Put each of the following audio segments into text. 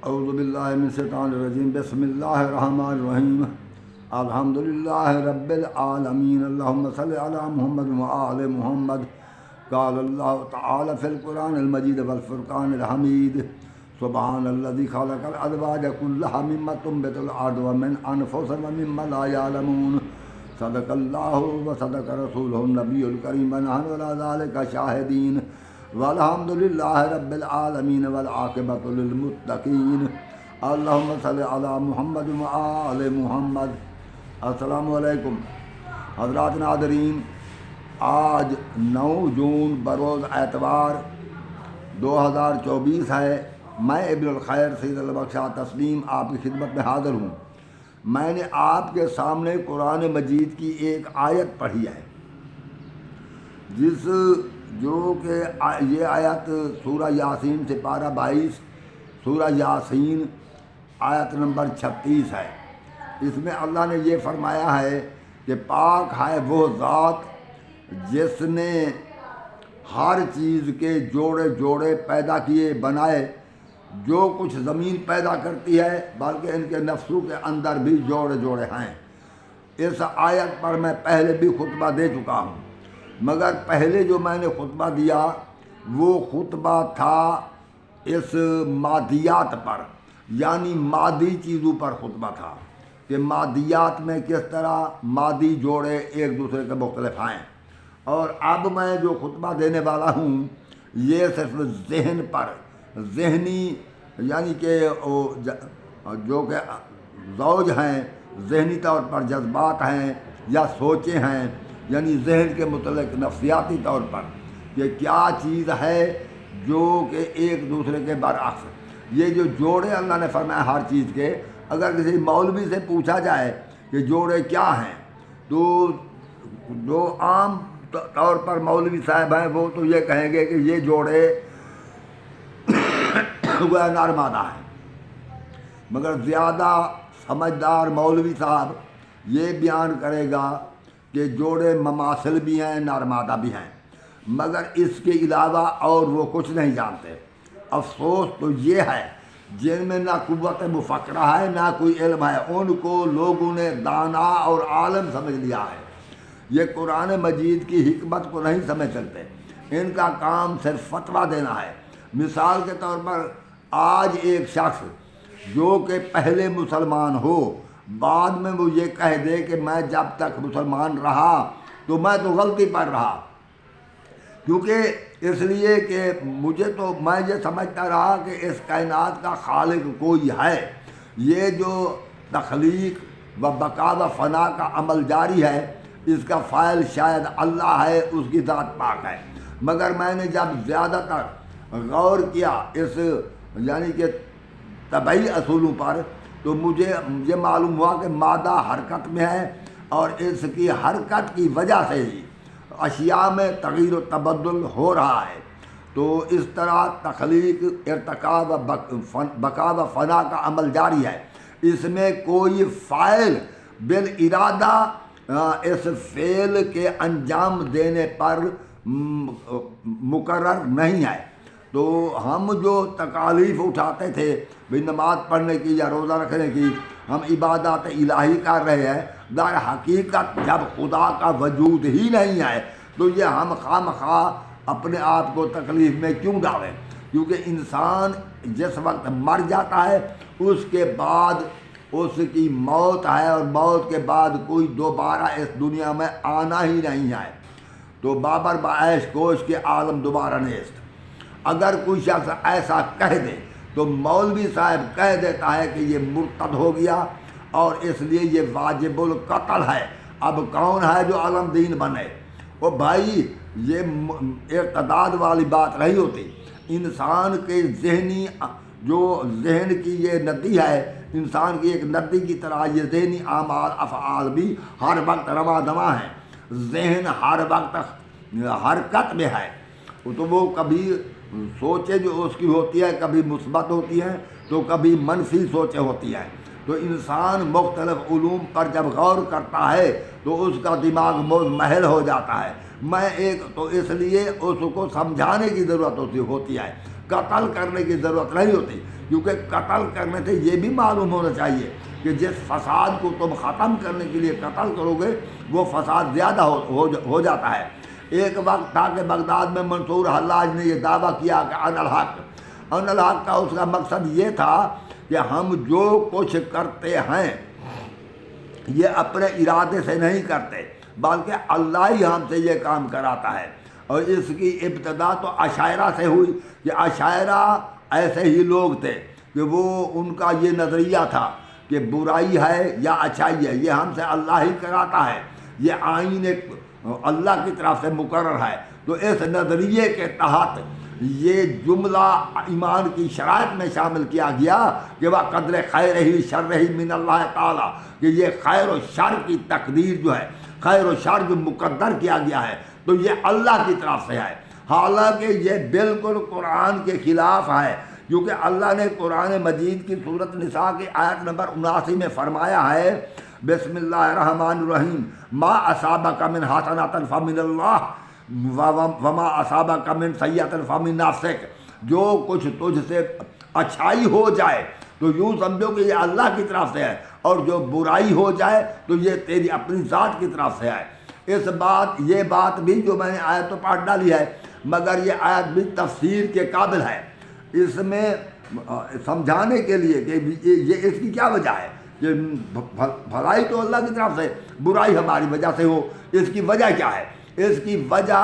اعوذ باللہ من الشیطان الرجیم بسم اللہ الرحمن الرحیم الحمدللہ رب العالمین اللہم صلی علی محمد وآل محمد قال اللہ تعالی فی القرآن المجید والفرقان الحمید سبحان الذی خلق الازواج کلها مما تنبت الارض ومن انفسهم ومما لا يعلمون صدق اللہ وصدق رسولہ النبی الکریم ونحن علی ذلک شاہدین والحمدللہ رب العالمین والعاقبۃ للمتقین اللہم صلی علی محمد وآل محمد۔ السلام علیکم حضرات ناظرین، آج 9 جون بروز اتوار 2024 ہے۔ میں ابن الخیر سید البخشا تسلیم آپ کی خدمت میں حاضر ہوں۔ میں نے آپ کے سامنے قرآن مجید کی ایک آیت پڑھی ہے، جو کہ یہ آیت سورہ یاسین سے پارہ 22 سورہ یاسین آیت نمبر 36 ہے۔ اس میں اللہ نے یہ فرمایا ہے کہ پاک ہے وہ ذات جس نے ہر چیز کے جوڑے جوڑے پیدا کیے بنائے، جو کچھ زمین پیدا کرتی ہے بلکہ ان کے نفسوں کے اندر بھی جوڑے جوڑے ہیں۔ اس آیت پر میں پہلے بھی خطبہ دے چکا ہوں، مگر پہلے جو میں نے خطبہ دیا وہ خطبہ تھا اس مادیات پر، یعنی مادی چیزوں پر خطبہ تھا کہ مادیات میں کس طرح مادی جوڑے ایک دوسرے کے مختلف ہیں۔ اور اب میں جو خطبہ دینے والا ہوں یہ صرف ذہن پر، ذہنی یعنی کہ جو کہ زوج ہیں، ذہنی طور پر جذبات ہیں یا سوچیں ہیں، یعنی ذہن کے متعلق نفسیاتی طور پر کہ کیا چیز ہے جو کہ ایک دوسرے کے برعکس، یہ جو جوڑے اللہ نے فرمایا ہر چیز کے، اگر کسی مولوی سے پوچھا جائے کہ جوڑے کیا ہیں تو جو عام طور پر مولوی صاحب ہیں وہ تو یہ کہیں گے کہ یہ جوڑے وہ نارمادہ ہیں، مگر زیادہ سمجھدار مولوی صاحب یہ بیان کرے گا کہ جوڑے مماثل بھی ہیں، نارمادہ بھی ہیں، مگر اس کے علاوہ اور وہ کچھ نہیں جانتے۔ افسوس تو یہ ہے جن میں نہ قوت مفکرہ ہے نہ کوئی علم ہے، ان کو لوگوں نے دانا اور عالم سمجھ لیا ہے، یہ قرآن مجید کی حکمت کو نہیں سمجھ سکتے، ان کا کام صرف فتویٰ دینا ہے۔ مثال کے طور پر آج ایک شخص جو کہ پہلے مسلمان ہو، بعد میں وہ یہ کہہ دے کہ میں جب تک مسلمان رہا تو میں تو غلطی پر رہا، کیونکہ اس لیے کہ میں یہ سمجھتا رہا کہ اس کائنات کا خالق کوئی ہے، یہ جو تخلیق و بقا و فنا کا عمل جاری ہے اس کا فاعل شاید اللہ ہے، اس کی ذات پاک ہے۔ مگر میں نے جب زیادہ تر غور کیا اس یعنی کہ طبعی اصولوں پر تو مجھے یہ معلوم ہوا کہ مادہ حرکت میں ہے، اور اس کی حرکت کی وجہ سے ہی اشیاء میں تغیر و تبدل ہو رہا ہے۔ تو اس طرح تخلیق، ارتقاء و بقا و فنا کا عمل جاری ہے، اس میں کوئی فاعل بالارادہ اس فعل کے انجام دینے پر مقرر نہیں ہے۔ تو ہم جو تکالیف اٹھاتے تھے بھی نماز پڑھنے کی یا روزہ رکھنے کی، ہم عبادات الہی کر رہے ہیں، در حقیقت جب خدا کا وجود ہی نہیں ہے تو یہ ہم خواہ مخواہ اپنے آپ کو تکلیف میں کیوں ڈالیں؟ کیونکہ انسان جس وقت مر جاتا ہے اس کے بعد اس کی موت ہے، اور موت کے بعد کوئی دوبارہ اس دنیا میں آنا ہی نہیں ہے۔ تو بابر بعیش کوش کے عالم دوبارہ نیست۔ اگر کوئی شخص ایسا کہہ دے تو مولوی صاحب کہہ دیتا ہے کہ یہ مرتد ہو گیا اور اس لیے یہ واجب القتل ہے۔ اب کون ہے جو علم دین بنے؟ وہ بھائی یہ ارتداد والی بات نہیں ہوتی، انسان کے ذہن کی یہ ندی ہے، انسان کی ایک ندی کی طرح یہ ذہنی اعمال افعال بھی ہر وقت رواں دواں ہیں، ذہن ہر وقت حرکت میں ہے، تو وہ کبھی سوچیں جو اس کی ہوتی ہے کبھی مثبت ہوتی ہیں تو کبھی منفی سوچیں ہوتی ہیں۔ تو انسان مختلف علوم پر جب غور کرتا ہے تو اس کا دماغ محل ہو جاتا ہے۔ تو اس لیے اس کو سمجھانے کی ضرورت ہوتی ہے، قتل کرنے کی ضرورت نہیں ہوتی، کیونکہ قتل کرنے سے یہ بھی معلوم ہونا چاہیے کہ جس فساد کو تم ختم کرنے کے لیے قتل کرو گے وہ فساد زیادہ ہو جاتا ہے۔ ایک وقت تھا کہ بغداد میں منصور حلاج نے یہ دعویٰ کیا کہ ان الحق کا اس کا مقصد یہ تھا کہ ہم جو کچھ کرتے ہیں یہ اپنے ارادے سے نہیں کرتے بلکہ اللہ ہی ہم سے یہ کام کراتا ہے۔ اور اس کی ابتدا تو عشائرہ سے ہوئی کہ عشائرہ ایسے ہی لوگ تھے کہ وہ ان کا یہ نظریہ تھا کہ برائی ہے یا اچھائی ہے یہ ہم سے اللہ ہی کراتا ہے، یہ آئین اللہ کی طرف سے مقرر ہے۔ تو اس نظریے کے تحت یہ جملہ ایمان کی شرائط میں شامل کیا گیا کہ وہ قدر خیر ہی شر ہی من اللہ تعالیٰ، کہ یہ خیر و شر کی تقدیر جو ہے، خیر و شر جو مقدر کیا گیا ہے تو یہ اللہ کی طرف سے ہے۔ حالانکہ یہ بالکل قرآن کے خلاف ہے، کیونکہ اللہ نے قرآن مجید کی سورۃ نساء کی آیت نمبر 79 میں فرمایا ہے بسم اللہ الرحمن الرحیم ما اصابک من حسنۃ فمن اللہ وما اصابک من سیئۃ فمن نفسک، جو کچھ تجھ سے اچھائی ہو جائے تو یوں سمجھو کہ یہ اللہ کی طرف سے ہے، اور جو برائی ہو جائے تو یہ تیری اپنی ذات کی طرف سے ہے۔ یہ بات بھی جو میں نے آیت تو پڑھ ڈالی ہے مگر یہ آیت بھی تفسیر کے قابل ہے، اس میں سمجھانے کے لیے کہ یہ اس کی کیا وجہ ہے کہ بھلائی تو اللہ کی طرف سے، برائی ہماری وجہ سے ہو، اس کی وجہ کیا ہے؟ اس کی وجہ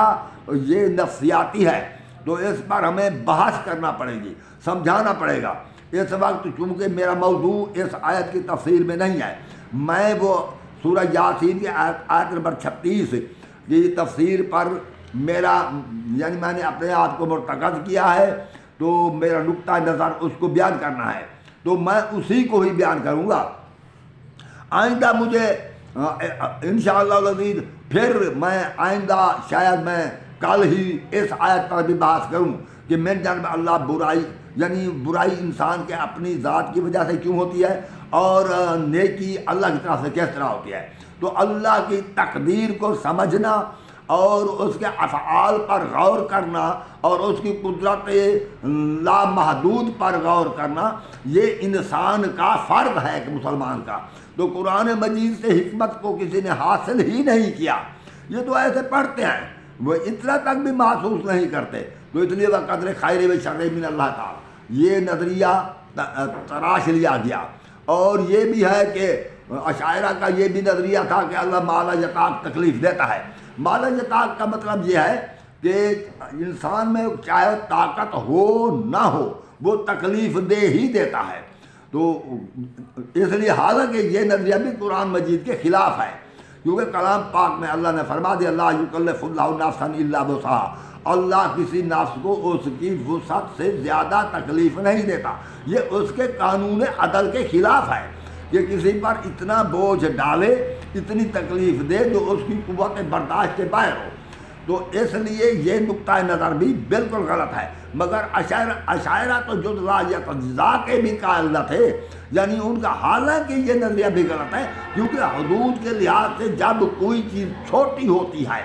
یہ نفسیاتی ہے، تو اس پر ہمیں بحث کرنا پڑے گی، سمجھانا پڑے گا۔ اس وقت چونکہ میرا موضوع اس آیت کی تفسیر میں نہیں ہے، میں وہ سورہ یاسین کی آیت نمبر 36 کی تفسیر پر یعنی میں نے اپنے آپ کو مرتکز کیا ہے، تو میرا نقطہ نظر اس کو بیان کرنا ہے، تو میں اسی کو ہی بیان کروں گا۔ آئندہ مجھے انشاءاللہ العزیز پھر میں آئندہ شاید میں کل ہی اس آیت پر بھی بحث کروں کہ من جانب اللہ برائی، یعنی برائی انسان کے اپنی ذات کی وجہ سے کیوں ہوتی ہے اور نیکی اللہ کی طرف سے کس طرح ہوتی ہے۔ تو اللہ کی تقدیر کو سمجھنا اور اس کے افعال پر غور کرنا اور اس کی قدرت لامحدود پر غور کرنا یہ انسان کا فرض ہے کہ مسلمان کا۔ تو قرآن مجید سے حکمت کو کسی نے حاصل ہی نہیں کیا، یہ تو ایسے پڑھتے ہیں، وہ اتنا تک بھی محسوس نہیں کرتے، تو اس لیے وہ قدر خیر و شر من اللہ تعالیٰ یہ نظریہ تراش لیا گیا۔ اور یہ بھی ہے کہ عشائرہ کا یہ بھی نظریہ تھا کہ اللہ مالا یطاق تکلیف دیتا ہے۔ مالا یطاق کا مطلب یہ ہے کہ انسان میں چاہے طاقت ہو نہ ہو وہ تکلیف دے ہی دیتا ہے۔ تو اس لیے حالانکہ یہ نظریہ بھی قرآن مجید کے خلاف ہے، کیونکہ کلام پاک میں اللہ نے فرما دیا لا یکلف اللہ نفسا الا وسعها، اللہ کسی نفس کو اس کی وسعت سے زیادہ تکلیف نہیں دیتا۔ یہ اس کے قانون عدل کے خلاف ہے کہ کسی پر اتنا بوجھ ڈالے، اتنی تکلیف دے جو اس کی قوت برداشت کے باہر ہو۔ تو اس لیے یہ نقطہ نظر بھی بالکل غلط ہے۔ مگر عشائرہ تو جز لا یتجزا کے بھی قائل نہ تھے، یعنی ان کا حالانکہ یہ نظریہ بھی غلط ہے، کیونکہ حدود کے لحاظ سے جب کوئی چیز چھوٹی ہوتی ہے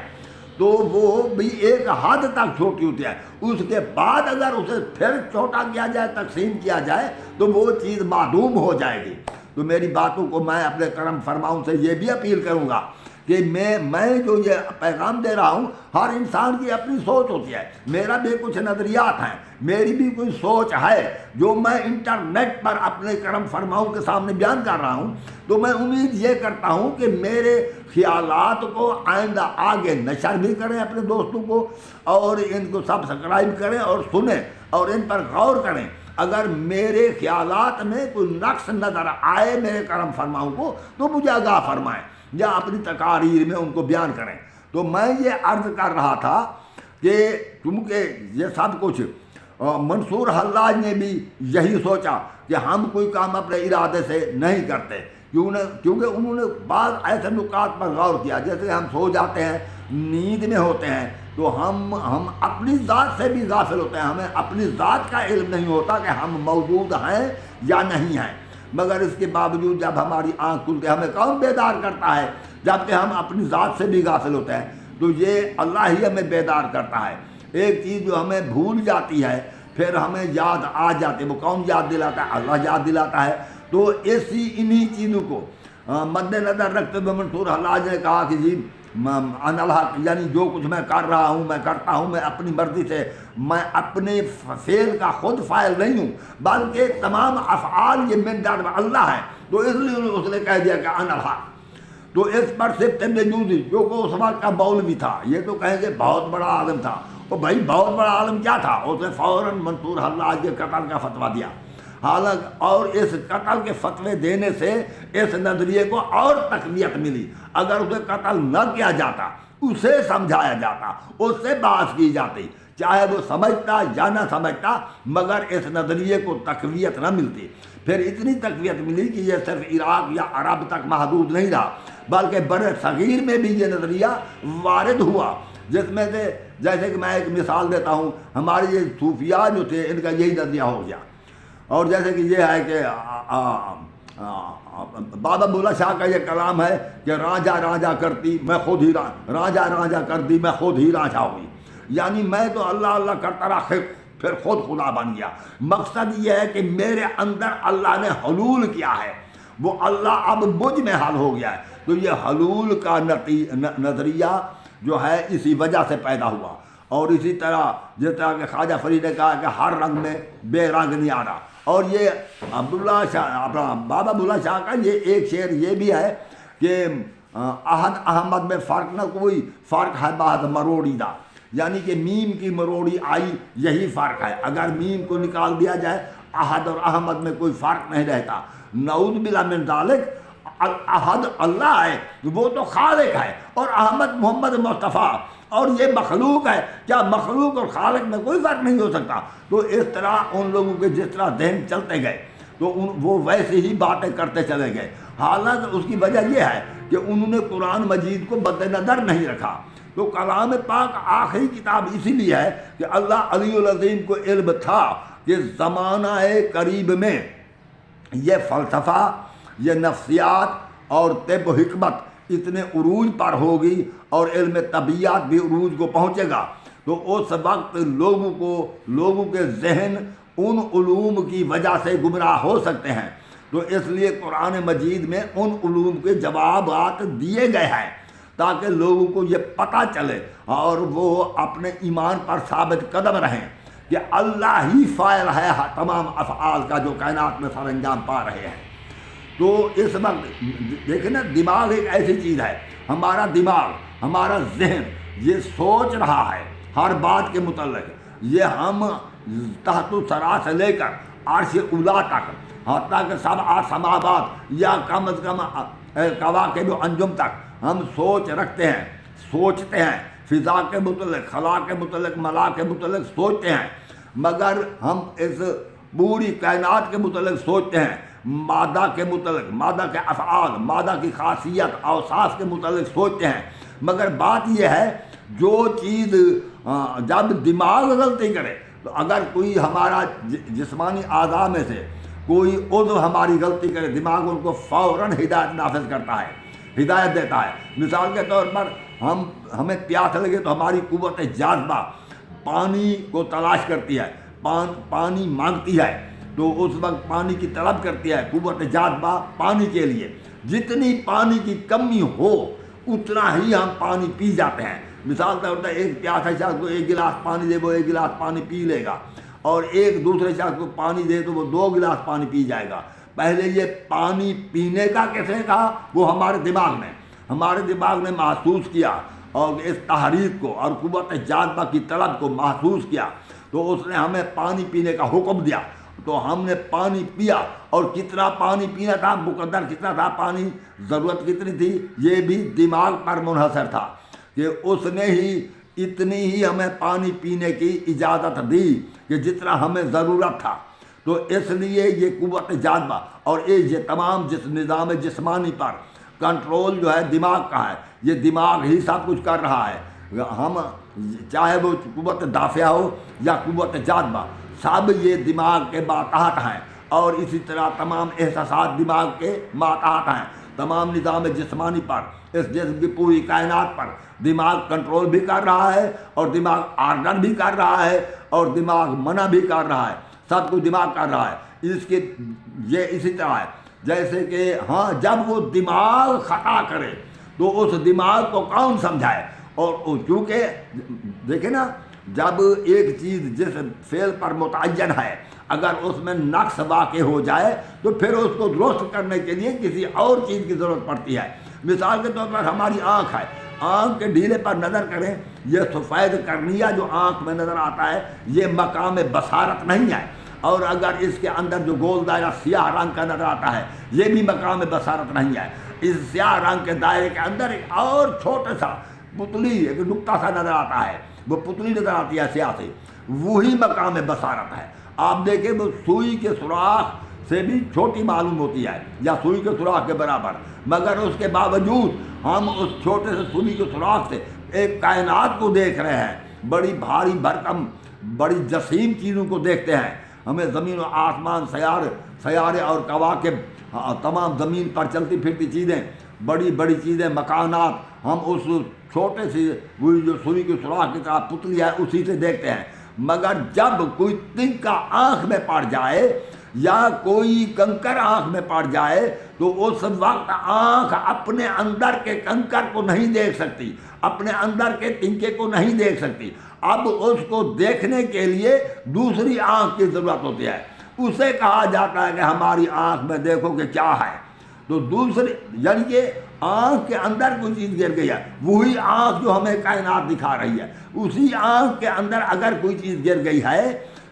تو وہ بھی ایک حد تک چھوٹی ہوتی ہے، اس کے بعد اگر اسے پھر چھوٹا کیا جائے، تقسیم کیا جائے تو وہ چیز معدوم ہو جائے گی۔ تو میری باتوں کو میں اپنے کرم فرماؤں سے یہ بھی اپیل کروں گا کہ میں جو یہ پیغام دے رہا ہوں، ہر انسان کی اپنی سوچ ہوتی ہے، میرا بھی کچھ نظریات ہیں، میری بھی کوئی سوچ ہے جو میں انٹرنیٹ پر اپنے کرم فرماؤں کے سامنے بیان کر رہا ہوں۔ تو میں امید یہ کرتا ہوں کہ میرے خیالات کو آئندہ آگے نشر بھی کریں اپنے دوستوں کو، اور ان کو سبسکرائب کریں اور سنیں اور ان پر غور کریں۔ اگر میرے خیالات میں کوئی نقص نظر آئے میرے کرم فرماؤں کو تو مجھے آگاہ فرمائیں یا اپنی تقاریر میں ان کو بیان کریں۔ تو میں یہ عرض کر رہا تھا کہ چونکہ یہ سب کچھ منصور حلاج نے بھی یہی سوچا کہ ہم کوئی کام اپنے ارادے سے نہیں کرتے، کیونکہ انہوں نے بعض ایسے نکات پر غور کیا، جیسے ہم سو جاتے ہیں، نیند میں ہوتے ہیں، تو ہم اپنی ذات سے بھی غافل ہوتے ہیں، ہمیں اپنی ذات کا علم نہیں ہوتا کہ ہم موجود ہیں یا نہیں ہیں۔ مگر اس کے باوجود جب ہماری آنکھ کھلتی ہے، ہمیں کون بیدار کرتا ہے جبکہ ہم اپنی ذات سے بھی غافل ہوتے ہیں؟ تو یہ اللہ ہی ہمیں بیدار کرتا ہے۔ ایک چیز جو ہمیں بھول جاتی ہے پھر ہمیں یاد آ جاتے. وہ کون یاد دلاتا ہے؟ اللہ یاد دلاتا ہے. تو انہی چیزوں کو مد نظر رکھتے ہوئے منصور حلاج نے کہا کہ جی انا الحق، یعنی جو کچھ میں کر رہا ہوں میں کرتا ہوں میں اپنی مرضی سے، میں اپنے فعل کا خود فاعل نہیں ہوں، بلکہ تمام افعال یہ من جانب اللہ ہے. تو اس لیے اس نے کہہ دیا کہ انا الحق. تو اس پر سے تنجوزی جو کہ اس وقت کا مولوی تھا، یہ تو کہیں گے بہت بڑا عالم تھا. اور بھائی بہت بڑا عالم کیا تھا؟ اس نے فوراً منصور حلاج کے قتل کا فتویٰ دیا. حالانکہ اور اس قتل کے فتوے دینے سے اس نظریے کو اور تقویت ملی. اگر اسے قتل نہ کیا جاتا، اسے سمجھایا جاتا، اس سے بحث کی جاتی، چاہے وہ سمجھتا یا نہ سمجھتا، مگر اس نظریے کو تقویت نہ ملتی. پھر اتنی تقویت ملی کہ یہ صرف عراق یا عرب تک محدود نہیں رہا، بلکہ بر صغیر میں بھی یہ نظریہ وارد ہوا، جس میں سے جیسے کہ میں ایک مثال دیتا ہوں، ہمارے یہ صوفیاء جو تھے ان کا یہی نظریہ ہو گیا. اور جیسے کہ یہ ہے کہ بابا بولا شاہ کا یہ کلام ہے کہ راجا راجا کرتی میں خود ہی راجا راجا کرتی میں خود ہی راجا ہوئی، یعنی میں تو اللہ اللہ کرتا رہا پھر خود خدا بن گیا. مقصد یہ ہے کہ میرے اندر اللہ نے حلول کیا ہے، وہ اللہ اب مجھ میں حل ہو گیا ہے. تو یہ حلول کا نظریہ جو ہے اسی وجہ سے پیدا ہوا. اور اسی طرح جس طرح کہ خواجہ فرید نے کہا کہ ہر رنگ میں بے رنگ نہیں آ رہا. اور یہ عبداللہ شاہ اپنا بابا بولا شاہ کا یہ ایک شعر یہ بھی ہے کہ احد احمد میں فرق نہ کوئی، فرق ہے بہت مروڑی دا، یعنی کہ میم کی مروڑی آئی یہی فرق ہے. اگر میم کو نکال دیا جائے احد اور احمد میں کوئی فرق نہیں رہتا. نعوذ باللہ من ذالک، احد اللہ ہے وہ تو خالق ہے، اور احمد محمد مصطفیٰ، اور یہ مخلوق ہے. کیا مخلوق اور خالق میں کوئی فرق نہیں ہو سکتا؟ تو اس طرح ان لوگوں کے جس طرح ذہن چلتے گئے تو وہ ویسے ہی باتیں کرتے چلے گئے. حالانکہ اس کی وجہ یہ ہے کہ انہوں نے قرآن مجید کو مد نظر نہیں رکھا. تو کلام پاک آخری کتاب اسی لیے ہے کہ اللہ علی العظیم کو علم تھا کہ زمانہ قریب میں یہ فلسفہ، یہ نفسیات اور طب و حکمت اتنے عروج پر ہوگی اور علم طبیعت بھی عروج کو پہنچے گا. تو اس وقت لوگوں کے ذہن ان علوم کی وجہ سے گمراہ ہو سکتے ہیں. تو اس لیے قرآن مجید میں ان علوم کے جوابات دیے گئے ہیں تاکہ لوگوں کو یہ پتہ چلے اور وہ اپنے ایمان پر ثابت قدم رہیں کہ اللہ ہی فاعل ہے تمام افعال کا جو کائنات میں سر انجام پا رہے ہیں. تو اس وقت دیکھیں نا، دماغ ایک ایسی چیز ہے، ہمارا دماغ، ہمارا ذہن یہ سوچ رہا ہے ہر بات کے متعلق. یہ ہم تحت الثری سے لے کر عرش اولا تک، حتیٰ کہ سب سماوات یا کم از کم کواکب و انجم تک ہم سوچ رکھتے ہیں، سوچتے ہیں، فضا کے متعلق، خلا کے متعلق، ملا کے متعلق سوچتے ہیں. مگر ہم اس پوری کائنات کے متعلق سوچتے ہیں، مادہ کے متعلق، مادہ کے افعال، مادہ کی خاصیت، اوصاف کے متعلق سوچتے ہیں. مگر بات یہ ہے جو چیز جب دماغ غلطی کرے، تو اگر کوئی ہمارا جسمانی اعضاء میں سے کوئی عضو ہماری غلطی کرے، دماغ ان کو فوراً ہدایت نافذ کرتا ہے، ہدایت دیتا ہے. مثال کے طور پر ہمیں پیاس لگے تو ہماری قوت جاذبہ پانی کو تلاش کرتی ہے، پانی مانگتی ہے، تو اس وقت پانی کی طلب کرتی ہے قوت جاذبہ پانی کے لیے. جتنی پانی کی کمی ہو اتنا ہی ہم پانی پی جاتے ہیں. مثال طور پر ایک پیاسا شخص کو ایک گلاس پانی دے وہ ایک گلاس پانی پی لے گا، اور ایک دوسرے شخص کو پانی دے تو وہ 2 گلاس پانی پی جائے گا. پہلے یہ پانی پینے کا کس نے کہا؟ وہ ہمارے دماغ نے محسوس کیا اور اس تحریک کو اور قوت جاذبہ کی طلب کو محسوس کیا، تو اس نے ہمیں پانی پینے کا حکم دیا. تو ہم نے پانی پیا، اور کتنا پانی پینا تھا، مقدر کتنا تھا پانی، ضرورت کتنی تھی، یہ بھی دماغ پر منحصر تھا کہ اس نے ہی اتنی ہی ہمیں پانی پینے کی اجازت دی کہ جتنا ہمیں ضرورت تھا. تو اس لیے یہ قوت جاذبہ اور یہ تمام نظام جسمانی پر کنٹرول جو ہے دماغ کا ہے. یہ دماغ ہی سب کچھ کر رہا ہے. ہم چاہے وہ قوت دافعہ ہو یا قوت جاذبہ، سب یہ دماغ کے ماتحت ہیں، اور اسی طرح تمام احساسات دماغ کے ماتحت ہیں. تمام نظام جسمانی پر، اس جسم کی پوری کائنات پر دماغ کنٹرول بھی کر رہا ہے، اور دماغ آرڈر بھی کر رہا ہے، اور دماغ منع بھی کر رہا ہے، سب کچھ دماغ کر رہا ہے۔ اس کے یہ اسی طرح ہے جیسے کہ ہاں جب وہ دماغ خطا کرے تو اس دماغ کو کون سمجھائے؟ اور چونکہ دیکھیں نا، جب ایک چیز جس فعل پر متعین ہے اگر اس میں نقص واقع ہو جائے تو پھر اس کو درست کرنے کے لیے کسی اور چیز کی ضرورت پڑتی ہے۔ مثال کے طور پر ہماری آنکھ ہے، آنکھ کے ڈھیلے پر نظر کریں، یہ سفید کرنیہ جو آنکھ میں نظر آتا ہے یہ مقام بصارت نہیں ہے، اور اگر اس کے اندر جو گول دائرہ سیاہ رنگ کا نظر آتا ہے یہ بھی مقام بصارت نہیں ہے۔ اس سیاہ رنگ کے دائرے کے اندر ایک اور چھوٹا سا پتلی، ایک نقطہ سا نظر آتا ہے، وہ پتلی نظر آتی ہے سیاہ سے، وہی مقام بصارت ہے۔ آپ دیکھیں وہ سوئی کے سوراخ سے بھی چھوٹی معلوم ہوتی ہے یا سوئی کے سوراخ کے برابر، مگر اس کے باوجود ہم اس چھوٹے سے سوئی کے سوراخ سے ایک کائنات کو دیکھ رہے ہیں، بڑی بھاری بھرکم بڑی جسیم چیزوں کو دیکھتے ہیں۔ ہمیں زمین و آسمان، سیارے اور کواکب، تمام زمین پر چلتی پھرتی چیزیں، بڑی بڑی چیزیں، مکانات، ہم اس چھوٹے سے وہی جو سوئی کے سوراخ کی طرح پتلی ہے اسی سے دیکھتے ہیں۔ مگر جب کوئی تنکا آنکھ میں پڑ جائے یا کوئی کنکر آنکھ میں پڑ جائے تو اس وقت آنکھ اپنے اندر کے کنکر کو نہیں دیکھ سکتی، اپنے اندر کے تنکے کو نہیں دیکھ سکتی۔ اب اس کو دیکھنے کے لیے دوسری آنکھ کی ضرورت ہوتی ہے، اسے کہا جاتا ہے کہ ہماری آنکھ میں دیکھو کہ کیا ہے۔ تو دوسری یعنی کہ آنکھ کے اندر کوئی چیز گر گئی ہے، وہی آنکھ جو ہمیں کائنات دکھا رہی ہے، اسی آنکھ کے اندر اگر کوئی چیز گر گئی ہے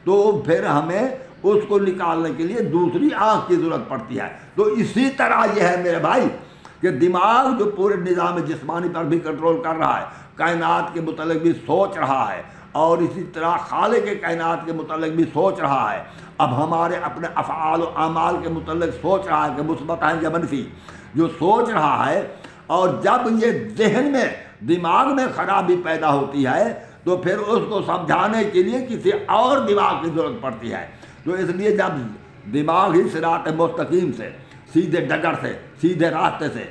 تو پھر ہمیں اس کو نکالنے کے لیے دوسری آنکھ کی ضرورت پڑتی ہے۔ تو اسی طرح یہ ہے میرے بھائی کہ دماغ جو پورے نظام جسمانی پر بھی کنٹرول کر رہا ہے، کائنات کے متعلق بھی سوچ رہا ہے، اور اسی طرح خالق کے کائنات کے متعلق بھی سوچ رہا ہے۔ اب ہمارے اپنے افعال و اعمال کے متعلق سوچ رہا ہے کہ مثبت ہیں یا منفی، جو سوچ رہا ہے۔ اور جب یہ ذہن میں دماغ میں خرابی پیدا ہوتی ہے تو پھر اس کو سمجھانے کے لیے کسی اور دماغ کی ضرورت پڑتی ہے۔ تو اس لیے جب دماغ ہی صراط مستقیم سے، سیدھے ڈگر سے، سیدھے راستے سے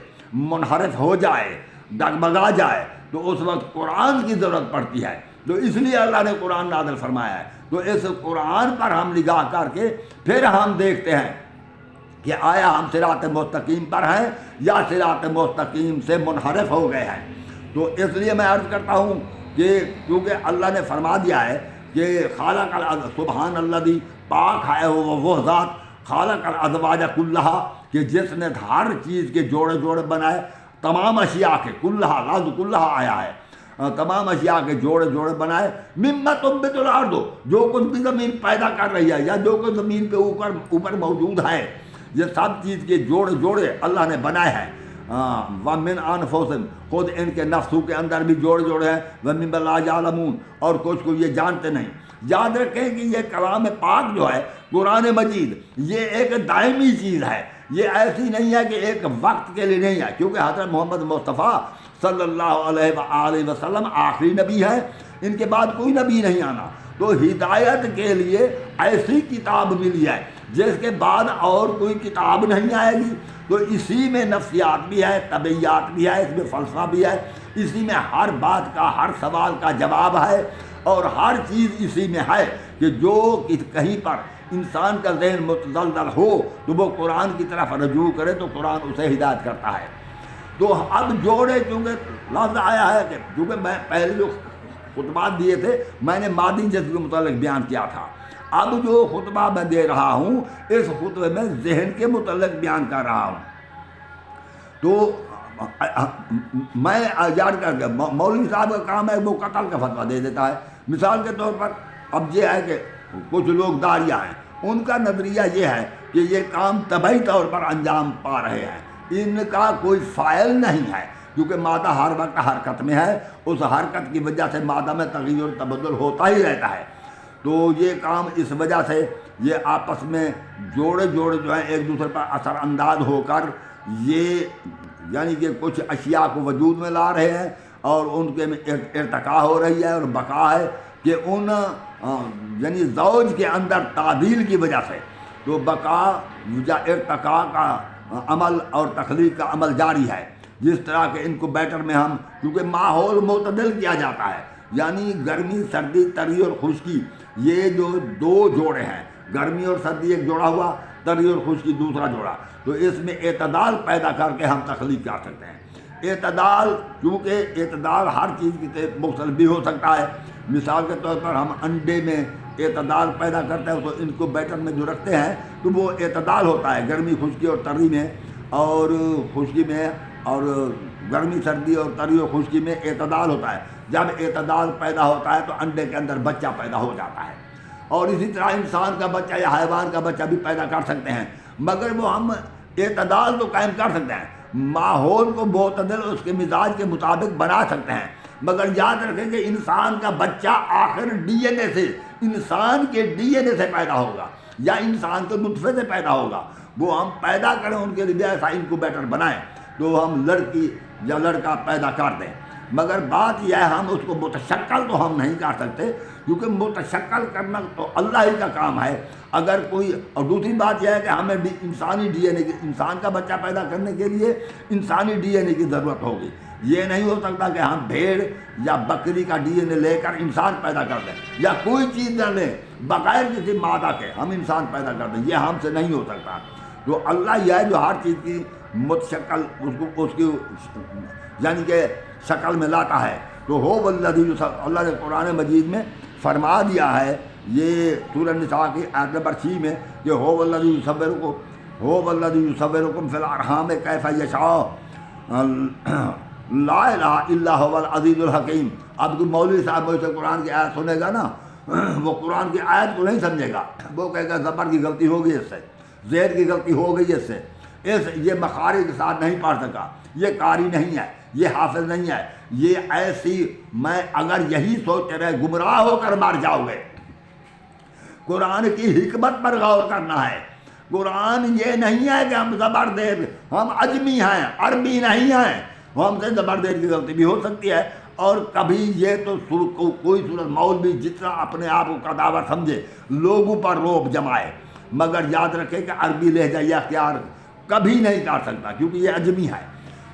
منحرف ہو جائے، ڈگمگا جائے، تو اس وقت قرآن کی ضرورت پڑتی ہے۔ تو اس لیے اللہ نے قرآن نازل فرمایا ہے۔ تو اس قرآن پر ہم نگاہ کر کے پھر ہم دیکھتے ہیں کہ آیا ہم صراط مستقیم پر ہیں یا صراط مستقیم سے منحرف ہو گئے ہیں۔ تو اس لیے میں عرض کرتا ہوں کہ کیونکہ اللہ نے فرما دیا ہے کہ سبحان الذی، پاک ہے وہ ذات، خالق الازواج کلھا، کہ جس نے ہر چیز کے جوڑے جوڑے بنائے، تمام اشیاء کے، کلھا لفظ کلھا آیا ہے، تمام اشیاء کے جوڑے جوڑے بنائے، مما تنبت الارض، جو کچھ بھی زمین پیدا کر رہی ہے یا جو کچھ زمین کے اوپر موجود ہے، یہ سب چیز کے جوڑے جوڑے اللہ نے بنائے ہیں۔ وَمِنْ أَنفُسِهِمْ، خود ان کے نفسوں کے اندر بھی جوڑے جوڑے ہیں، وَمِمَّا لَا يَعْلَمُونَ، اور کچھ کو یہ جانتے نہیں۔ یاد رکھیں کہ یہ کلام پاک جو ہے قرآن مجید، یہ ایک دائمی چیز ہے، یہ ایسی نہیں ہے کہ ایک وقت کے لیے نہیں ہے، کیونکہ حضرت محمد مصطفیٰ صلی اللہ علیہ وآلہ وسلم آخری نبی ہے، ان کے بعد کوئی نبی نہیں آنا۔ تو ہدایت کے لیے ایسی کتاب ملی ہے جس کے بعد اور کوئی کتاب نہیں آئے گی۔ تو اسی میں نفسیات بھی ہے، طبیعیات بھی ہے، اس میں فلسفہ بھی ہے، اسی میں ہر بات کا، ہر سوال کا جواب ہے، اور ہر چیز اسی میں ہے کہ جو کہیں پر انسان کا ذہن متزلزل ہو تو وہ قرآن کی طرف رجوع کرے تو قرآن اسے ہدایت کرتا ہے۔ تو اب جوڑے، چونکہ لفظ آیا ہے کہ چونکہ میں پہلے جو خطبات دیے تھے میں نے مادی جذب کے متعلق بیان کیا تھا، اب جو خطبہ میں دے رہا ہوں اس خطبے میں ذہن کے متعلق بیان کر رہا ہوں۔ تو میں یاد کر کے مولوی صاحب کا کام ہے وہ قتل کا فتویٰ دے دیتا ہے۔ مثال کے طور پر اب یہ ہے کہ کچھ لوگ داعیہ ہیں، ان کا نظریہ یہ ہے کہ یہ کام طبعی طور پر انجام پا رہے ہیں، ان کا کوئی فاعل نہیں ہے، کیونکہ مادہ ہر وقت حرکت میں ہے، اس حرکت کی وجہ سے مادہ میں تغیر و تبدل ہوتا ہی رہتا ہے۔ تو یہ کام اس وجہ سے یہ آپس میں جوڑے جوڑے جو ہیں ایک دوسرے پر اثر انداز ہو کر یہ یعنی کہ کچھ اشیاء کو وجود میں لا رہے ہیں، اور ان کے میں ارتقاء ہو رہی ہے اور بقا ہے کہ ان یعنی زوج کے اندر تعدیل کی وجہ سے تو بقا یا ارتقاء کا عمل اور تخلیق کا عمل جاری ہے. جس طرح کہ انکوبیٹر میں ہم کیونکہ ماحول معتدل کیا جاتا ہے، یعنی گرمی سردی تری اور خشکی یہ جو دو جوڑے ہیں، گرمی اور سردی ایک جوڑا ہوا، تری اور خشکی دوسرا جوڑا، تو اس میں اعتدال پیدا کر کے ہم تخلیق کر سکتے ہیں. اعتدال کیونکہ اعتدال ہر چیز کی مختلف بھی ہو سکتا ہے. مثال کے طور پر ہم انڈے میں اعتدال پیدا کرتے ہیں تو انکوبیٹر میں جو رکھتے ہیں تو وہ اعتدال ہوتا ہے گرمی خشکی اور تری میں، اور خشکی میں اور گرمی سردی اور تری اور خشکی میں اعتدال ہوتا ہے. جب اعتدال پیدا ہوتا ہے تو انڈے کے اندر بچہ پیدا ہو جاتا ہے. اور اسی طرح انسان کا بچہ یا حیوان کا بچہ بھی پیدا کر سکتے ہیں، مگر وہ ہم اعتدال تو قائم کر سکتے ہیں، ماحول کو معتدل اس کے مزاج کے مطابق بنا سکتے ہیں. مگر یاد رکھیں کہ انسان کا بچہ آخر ڈی این اے سے، انسان کے ڈی این اے سے پیدا ہوگا یا انسان کے نطفے سے پیدا ہوگا. وہ ہم پیدا کریں ان کے لیے ایسا انکوبیٹر بنائیں تو ہم لڑکی یا لڑکا پیدا کر دیں. مگر بات یہ ہے ہم اس کو متشکل تو ہم نہیں کر سکتے، کیونکہ متشکل کرنا تو اللہ ہی کا کام ہے. اگر کوئی، اور دوسری بات یہ ہے کہ ہمیں انسانی ڈی این اے کی، انسان کا بچہ پیدا کرنے کے لیے انسانی ڈی این اے کی ضرورت ہوگی. یہ نہیں ہو سکتا کہ ہم بھیڑ یا بکری کا ڈی این اے لے کر انسان پیدا کر دیں، یا کوئی چیز نہ لیں بغیر کسی مادہ کے ہم انسان پیدا کر دیں، یہ ہم سے نہیں ہو سکتا. تو اللہ یہ ہے جو ہر چیز کی متشکل اس کی یعنی کہ شکل میں لاتا ہے. تو ہو والذی، اللہ نے قرآن مجید میں فرما دیا ہے، یہ سورہ نساء کی آیت نمبر 6 میں کہ ہو والذی یصورکم فی الارحام کیف یشاء لا الہ الا هو العزیز الحکیم. اب کوئی مولوی صاحب مجھ سے قرآن کی آیت سنے گا نا، وہ قرآن کی آیت کو نہیں سمجھے گا، وہ کہے گا زبر کی غلطی ہو گئی اس سے، زیر کی غلطی ہو گئی اس سے، یہ مخارج کے ساتھ نہیں پڑھ سکا، یہ قاری نہیں ہے، یہ حافظ نہیں ہے، یہ ایسی، میں اگر یہی سوچتے رہے گمراہ ہو کر مر جاؤ گے. قرآن کی حکمت پر غور کرنا ہے. قرآن یہ نہیں ہے کہ ہم زبر دیر، ہم عجمی ہیں، عربی نہیں ہیں، ہم سے زبر دیر کی غلطی بھی ہو سکتی ہے. اور کبھی یہ تو کوئی صورت مولوی جتنا اپنے آپ کو قداور سمجھے لوگوں پر روب جمائے، مگر یاد رکھے کہ عربی لہجہ یہ اختیار کبھی نہیں کر سکتا، کیونکہ یہ عجمی ہے.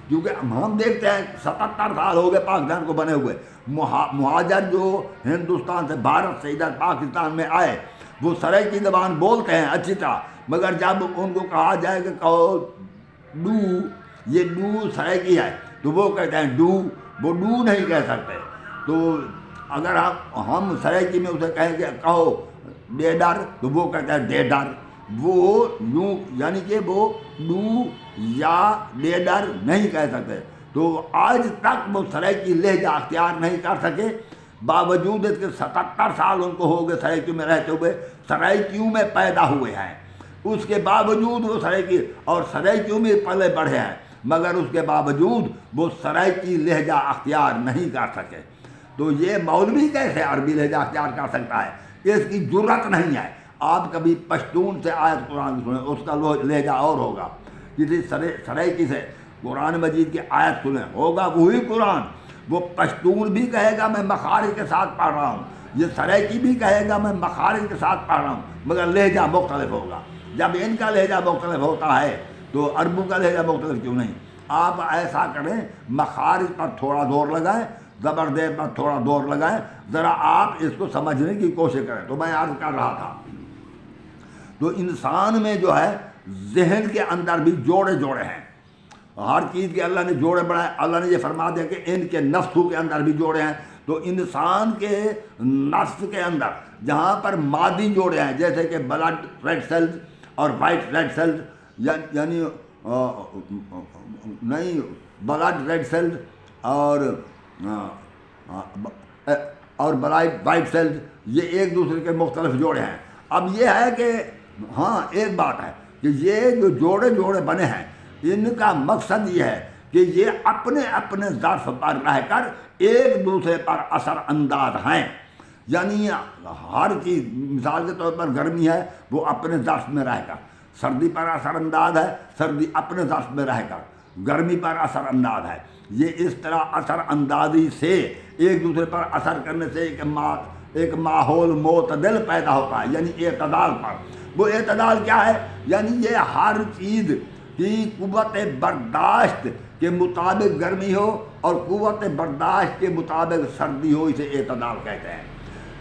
کیونکہ ہم دیکھتے ہیں 77 سال ہو گئے پاکستان کو بنے ہوئے، مہاجر جو ہندوستان سے، بھارت سے ادھر پاکستان میں آئے، وہ سرائکی زبان بولتے ہیں اچھی طرح، مگر جب ان کو کہا جائے کہ کہو ڈو، یہ ڈو سرائکی ہے، تو وہ کہتے ہیں ڈو، وہ ڈو نہیں کہہ سکتے. تو اگر ہم سرائکی میں اسے کہیں کہ کہو ڈیڈر، تو وہ کہتا ہے ڈیڈر. وہ یوں یعنی کہ وہ ڈو یا ڈیڈر نہیں کہہ سکتے. تو آج تک وہ سرائکی لہجہ اختیار نہیں کر سکے، باوجود اس کے 77 سال ان کو ہو گئے سرائکیوں میں رہتے ہوئے، سرائکیوں میں پیدا ہوئے ہیں، اس کے باوجود وہ سرائکی اور سرائکیوں میں پلے بڑھے ہیں، مگر اس کے باوجود وہ سرائکی لہجہ اختیار نہیں کر سکے. تو یہ مولوی کیسے عربی لہجہ اختیار کر سکتا ہے؟ اس کی جرت نہیں ہے. آپ کبھی پشتون سے آیت قرآن سنیں، اس کا لہجہ اور ہوگا. کسی سرائکی سے قرآن مجید کی آیت سنیں، ہوگا وہی قرآن. وہ پشتون بھی کہے گا میں مخارج کے ساتھ پڑھ رہا ہوں، یہ سرائکی بھی کہے گا میں مخارج کے ساتھ پڑھ رہا ہوں، مگر لہجہ مختلف ہوگا. جب ان کا لہجہ مختلف ہوتا ہے تو عربوں کا لہجہ مختلف کیوں نہیں؟ آپ ایسا کریں، مخارج پر تھوڑا زور لگائیں، زبر دیر پر تھوڑا زور لگائیں، ذرا آپ اس کو سمجھنے کی کوشش کریں. تو میں عرض کر رہا تھا، تو انسان میں جو ہے ذہن کے اندر بھی جوڑے جوڑے ہیں، ہر چیز کے اللہ نے جوڑے بنائے. اللہ نے یہ فرما دیا کہ ان کے نفسوں کے اندر بھی جوڑے ہیں. تو انسان کے نفس کے اندر جہاں پر مادی جوڑے ہیں، جیسے کہ بلڈ ریڈ سیلز اور وائٹ ریڈ سیلز، یعنی نہیں، بلڈ ریڈ سیلز اور بلڈ وائٹ سیلز، یہ ایک دوسرے کے مختلف جوڑے ہیں. اب یہ ہے کہ ہاں ایک بات ہے کہ یہ جو جوڑے جوڑے بنے ہیں، ان کا مقصد یہ ہے کہ یہ اپنے اپنے ظرف پر رہ کر ایک دوسرے پر اثر انداز ہیں. یعنی ہر چیز، مثال کے طور پر گرمی ہے، وہ اپنے ظرف میں رہ کر، سردی پر اثر انداز ہے، سردی اپنے ظرف میں رہ کر گرمی پر اثر انداز ہے. یہ اس طرح اثر اندازی سے ایک دوسرے پر اثر کرنے سے ایک ماحول معتدل پیدا ہوتا ہے، یعنی اعتدال پر. وہ اعتدال کیا ہے؟ یعنی یہ ہر چیز کہ قوت برداشت کے مطابق گرمی ہو اور قوت برداشت کے مطابق سردی ہو، اسے اعتدال کہتے ہیں۔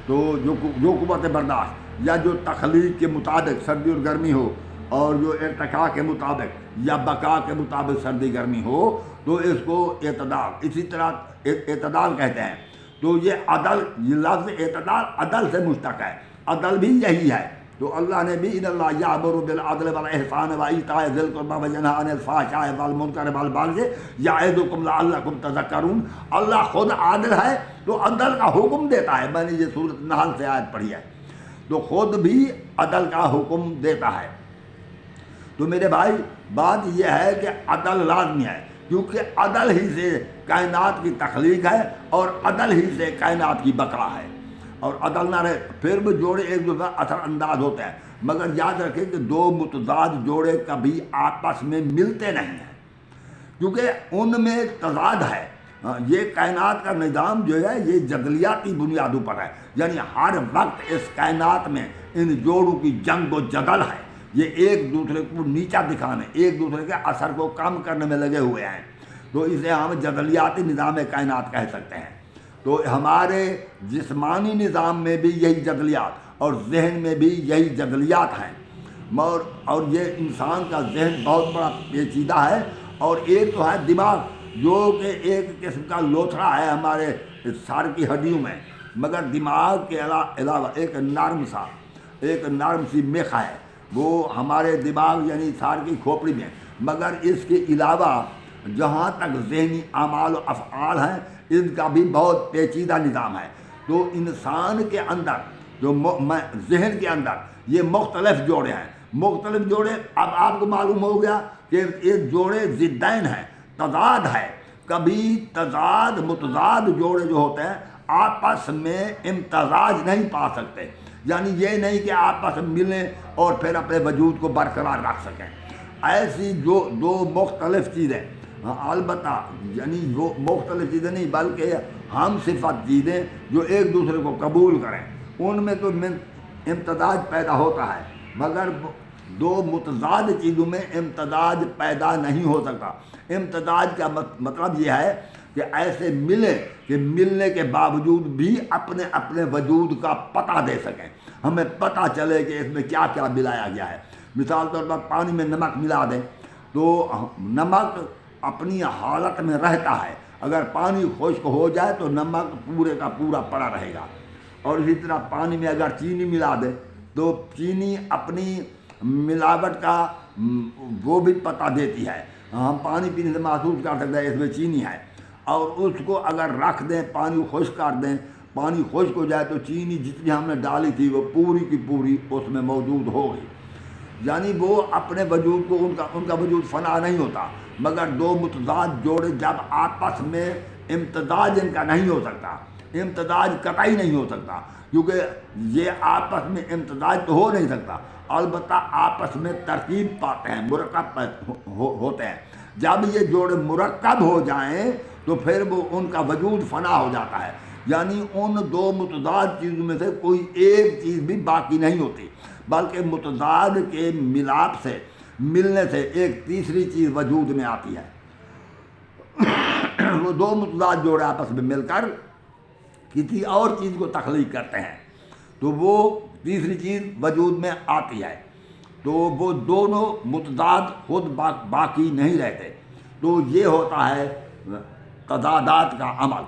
تو جو قوت برداشت یا جو تخلیق کے مطابق سردی اور گرمی ہو، اور جو ارتقاء کے مطابق یا بقا کے مطابق سردی گرمی ہو، تو اس کو اعتدال، اسی طرح اعتدال کہتے ہیں۔ تو یہ عدل، یہ لفظ اعتدال عدل سے مشتق ہے، عدل بھی یہی ہے۔ تو اللہ نے بھی ان اللہ یامر بالعدل والاحسان وایتاء ذی القربی وینہی عن الفحشاء والمنکر والبغی یعظکم لعلکم تذکرون۔ اللہ خود عادل ہے تو عدل کا حکم دیتا ہے۔ میں نے یہ سورۃ نحل سے آیت پڑھی ہے، تو خود بھی عدل کا حکم دیتا ہے۔ تو میرے بھائی بات یہ ہے کہ عدل لازمی ہے، کیونکہ عدل ہی سے کائنات کی تخلیق ہے اور عدل ہی سے کائنات کی بقا ہے۔ اور عدل نہ رہے پھر بھی جوڑے ایک دوسرے اثر انداز ہوتے ہیں، مگر یاد رکھیں کہ دو متضاد جوڑے کبھی آپس میں ملتے نہیں ہیں، کیونکہ ان میں تضاد ہے۔ یہ کائنات کا نظام جو ہے یہ جدلیاتی بنیادوں پر ہے، یعنی ہر وقت اس کائنات میں ان جوڑوں کی جنگ و جدل ہے، یہ ایک دوسرے کو نیچا دکھانے، ایک دوسرے کے اثر کو کم کرنے میں لگے ہوئے ہیں۔ تو اسے ہم جدلیاتی نظام کائنات کہہ سکتے ہیں۔ تو ہمارے جسمانی نظام میں بھی یہی جدلیات اور ذہن میں بھی یہی جدلیات ہیں، اور یہ انسان کا ذہن بہت بڑا پیچیدہ ہے۔ اور ایک تو ہے دماغ، جو کہ ایک قسم کا لوتھڑا ہے ہمارے سر کی ہڈیوں میں، مگر دماغ کے علاوہ ایک نرم سی میخ ہے، وہ ہمارے دماغ یعنی سر کی کھوپڑی میں، مگر اس کے علاوہ جہاں تک ذہنی اعمال و افعال ہیں ان کا بھی بہت پیچیدہ نظام ہے۔ تو انسان کے اندر جو ذہن کے اندر یہ مختلف جوڑے ہیں، مختلف جوڑے۔ اب آپ کو معلوم ہو گیا کہ یہ جوڑے ضدین ہیں، تضاد ہے۔ کبھی تضاد متضاد جوڑے جو ہوتے ہیں آپس میں امتزاج نہیں پا سکتے، یعنی یہ نہیں کہ آپس میں ملیں اور پھر اپنے وجود کو برقرار رکھ سکیں۔ ایسی جو دو مختلف چیزیں، البتہ یعنی وہ مختلف چیزیں نہیں بلکہ ہم صفت چیزیں جو ایک دوسرے کو قبول کریں، ان میں تو امتزاج پیدا ہوتا ہے، مگر دو متضاد چیزوں میں امتزاج پیدا نہیں ہو سکتا۔ امتزاج کا مطلب یہ ہے کہ ایسے ملیں کہ ملنے کے باوجود بھی اپنے اپنے وجود کا پتہ دے سکیں، ہمیں پتہ چلے کہ اس میں کیا کیا ملایا گیا ہے۔ مثال طور پر پانی میں نمک ملا دیں تو نمک اپنی حالت میں رہتا ہے، اگر پانی خشک ہو جائے تو نمک پورے کا پورا پڑا رہے گا۔ اور اسی طرح پانی میں اگر چینی ملا دیں تو چینی اپنی ملاوٹ کا وہ بھی پتہ دیتی ہے، ہم پانی پینے سے محسوس کر سکتے ہیں اس میں چینی ہے۔ اور اس کو اگر رکھ دیں، پانی خشک کر دیں، پانی خشک ہو جائے تو چینی جتنی ہم نے ڈالی تھی وہ پوری کی پوری اس میں موجود ہوگی، یعنی وہ اپنے وجود کو ان کا وجود فنا نہیں ہوتا۔ مگر دو متضاد جوڑے جب آپس میں امتزاج ان کا نہیں ہو سکتا، امتزاج قطعی نہیں ہو سکتا، کیونکہ یہ آپس میں امتزاج تو ہو نہیں سکتا، البتہ آپس میں ترکیب پاتے ہیں، مرکب ہوتے ہیں۔ جب یہ جوڑے مرکب ہو جائیں تو پھر وہ ان کا وجود فنا ہو جاتا ہے، یعنی ان دو متضاد چیزوں میں سے کوئی ایک چیز بھی باقی نہیں ہوتی، بلکہ متضاد کے ملاپ سے، ملنے سے ایک تیسری چیز وجود میں آتی ہے۔ وہ دو متضاد جوڑے آپس میں مل کر کسی اور چیز کو تخلیق کرتے ہیں، تو وہ تیسری چیز وجود میں آتی ہے۔ تو وہ دونوں متضاد خود باقی نہیں رہتے، تو یہ ہوتا ہے تضادات کا عمل۔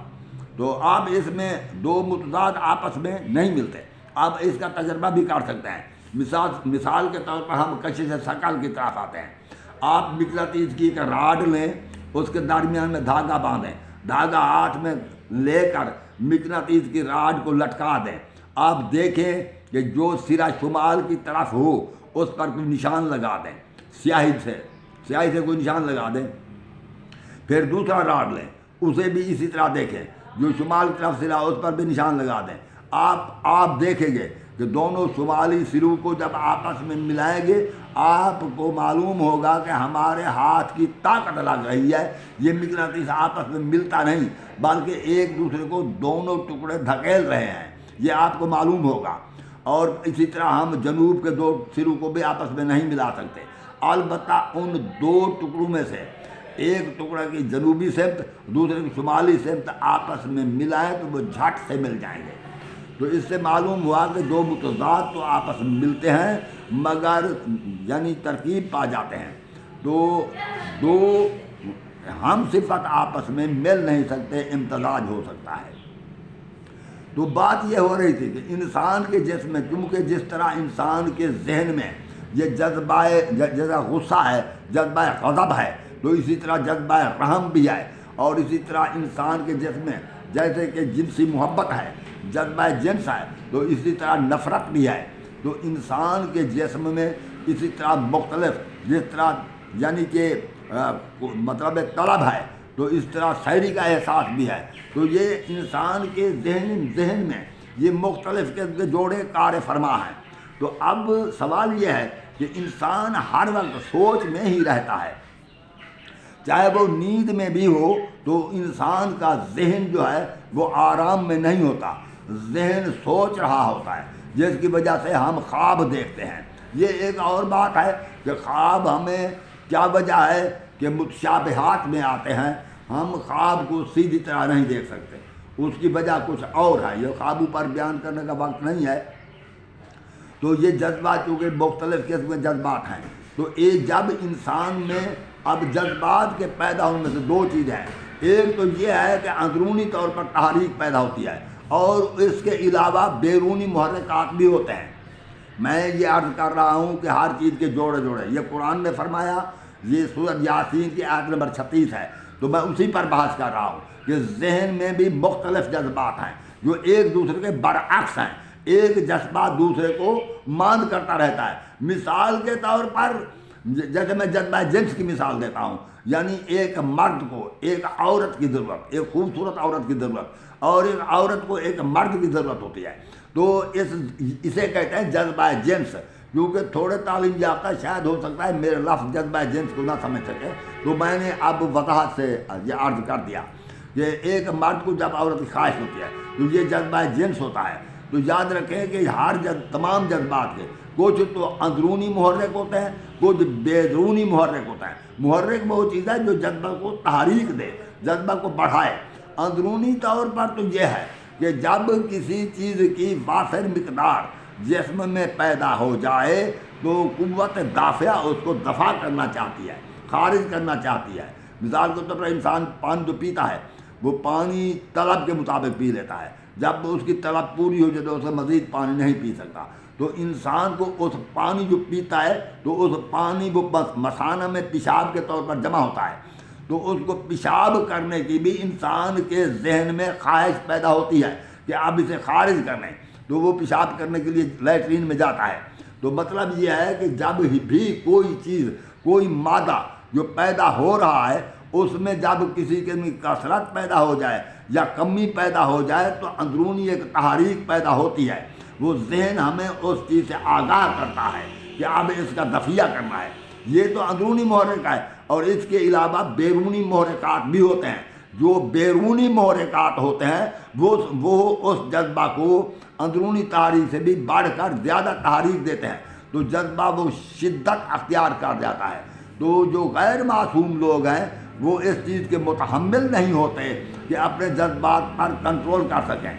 تو آپ اس میں دو متضاد آپس میں نہیں ملتے، آپ اس کا تجربہ بھی کر سکتے ہیں۔ مثال کے طور پر ہم کشش ثقل کی طرف آتے ہیں۔ آپ مقناطیس کی ایک راڈ لیں، اس کے درمیان میں دھاگا باندھیں، دھاگا ہاتھ میں لے کر مقناطیس کی راڈ کو لٹکا دیں، آپ دیکھیں کہ جو سرا شمال کی طرف ہو اس پر کوئی نشان لگا دیں، سیاہی سے کوئی نشان لگا دیں۔ پھر دوسرا راڈ لیں، اسے بھی اسی طرح دیکھیں، جو شمال کی طرف سرا اس پر بھی نشان لگا دیں۔ آپ دیکھیں گے کہ دونوں شمالی سروں کو جب آپس میں ملائیں گے آپ کو معلوم ہوگا کہ ہمارے ہاتھ کی طاقت لگ رہی ہے، یہ مقناطیس آپس میں ملتا نہیں بلکہ ایک دوسرے کو دونوں ٹکڑے دھکیل رہے ہیں، یہ آپ کو معلوم ہوگا۔ اور اسی طرح ہم جنوب کے دو سروں کو بھی آپس میں نہیں ملا سکتے، البتہ ان دو ٹکڑوں میں سے ایک ٹکڑا کی جنوبی سمت دوسرے کی شمالی سمت آپس میں ملائیں تو وہ جھٹ سے مل جائیں گے۔ تو اس سے معلوم ہوا کہ دو متضاد تو آپس میں ملتے ہیں مگر یعنی ترکیب پا جاتے ہیں، تو دو ہم صفت آپس میں مل نہیں سکتے، امتزاج ہو سکتا ہے۔ تو بات یہ ہو رہی تھی کہ انسان کے جسم میں کیونکہ جس طرح انسان کے ذہن میں یہ جذبہ غصہ ہے، جذبہ غضب ہے، تو اسی طرح جذبہ رحم بھی ہے، اور اسی طرح انسان کے جسم میں جیسے کہ جنسی محبت ہے، جذبہ جنس ہے، تو اسی طرح نفرت بھی ہے۔ تو انسان کے جسم میں اسی طرح مختلف جس طرح یعنی کہ مطلب طلب ہے، تو اس طرح سیری کا احساس بھی ہے۔ تو یہ انسان کے ذہن میں یہ مختلف قسم کے جوڑے کار فرما ہیں۔ تو اب سوال یہ ہے کہ انسان ہر وقت سوچ میں ہی رہتا ہے، چاہے وہ نیند میں بھی ہو، تو انسان کا ذہن جو ہے وہ آرام میں نہیں ہوتا، ذہن سوچ رہا ہوتا ہے، جس کی وجہ سے ہم خواب دیکھتے ہیں۔ یہ ایک اور بات ہے کہ خواب ہمیں کیا وجہ ہے کہ متشابہات میں آتے ہیں، ہم خواب کو سیدھی طرح نہیں دیکھ سکتے، اس کی وجہ کچھ اور ہے، یہ خوابوں پر بیان کرنے کا وقت نہیں ہے۔ تو یہ جذبات چونکہ مختلف قسم کے جذبات ہیں، تو ایک جب انسان میں اب جذبات کے پیدا ہونے میں سے دو چیزیں ہیں، ایک تو یہ ہے کہ اندرونی طور پر تحریک پیدا ہوتی ہے، اور اس کے علاوہ بیرونی محرکات بھی ہوتے ہیں۔ میں یہ عرض کر رہا ہوں کہ ہر چیز کے جوڑے یہ قرآن نے فرمایا، یہ سورۃ یاسین کی آیت نمبر 36 ہے، تو میں اسی پر بحث کر رہا ہوں کہ ذہن میں بھی مختلف جذبات ہیں جو ایک دوسرے کے برعکس ہیں، ایک جذبہ دوسرے کو ماند کرتا رہتا ہے۔ مثال کے طور پر جیسے میں جذبہ جنس کی مثال دیتا ہوں، یعنی ایک مرد کو ایک عورت کی ضرورت، ایک خوبصورت عورت کی ضرورت، اور ایک عورت کو ایک مرد کی ضرورت ہوتی ہے، تو اسے کہتے ہیں جذبہ جنس۔ کیونکہ تھوڑے تعلیم یافتہ شاید ہو سکتا ہے میرے لفظ جذبہ جنس کو نہ سمجھ سکے، تو میں نے اب وضاحت سے یہ عرض کر دیا کہ ایک مرد کو جب عورت کی خواہش ہوتی ہے تو یہ جذبہ جنس ہوتا ہے۔ تو یاد رکھیں کہ تمام جذبات کے کچھ تو اندرونی محرک ہوتے ہیں، کچھ بیرونی محرک ہوتا ہے۔ محرک وہ چیز ہے جو جذبہ کو تحریک دے، جذبہ کو بڑھائے۔ اندرونی طور پر تو یہ ہے کہ جب کسی چیز کی وافر مقدار جسم میں پیدا ہو جائے تو قوت دافعہ اس کو دفع کرنا چاہتی ہے، خارج کرنا چاہتی ہے۔ مثال کے طور پر انسان پانی جو پیتا ہے وہ پانی طلب کے مطابق پی لیتا ہے، جب اس کی طلب پوری ہو جائے تو اسے مزید پانی نہیں پی سکتا۔ تو انسان کو اس پانی جو پیتا ہے تو اس پانی وہ بس مثانہ میں پیشاب کے طور پر جمع ہوتا ہے، تو اس کو پیشاب کرنے کی بھی انسان کے ذہن میں خواہش پیدا ہوتی ہے کہ اب اسے خارج کریں، تو وہ پیشاب کرنے کے لیے لیٹرین میں جاتا ہے۔ تو مطلب یہ ہے کہ جب بھی کوئی چیز، کوئی مادہ جو پیدا ہو رہا ہے، اس میں جب کسی کے کثرت پیدا ہو جائے یا کمی پیدا ہو جائے تو اندرونی ایک تحریک پیدا ہوتی ہے، وہ ذہن ہمیں اس چیز سے آگاہ کرتا ہے کہ اب اس کا دفیہ کرنا ہے۔ یہ تو اندرونی محرک ہے، اور اس کے علاوہ بیرونی محرکات بھی ہوتے ہیں۔ جو بیرونی محرکات ہوتے ہیں وہ اس جذبہ کو اندرونی تحریک سے بھی بڑھ کر زیادہ تحریک دیتے ہیں، تو جذبہ وہ شدت اختیار کر جاتا ہے۔ تو جو غیر معصوم لوگ ہیں وہ اس چیز کے متحمل نہیں ہوتے کہ اپنے جذبات پر کنٹرول کر سکیں،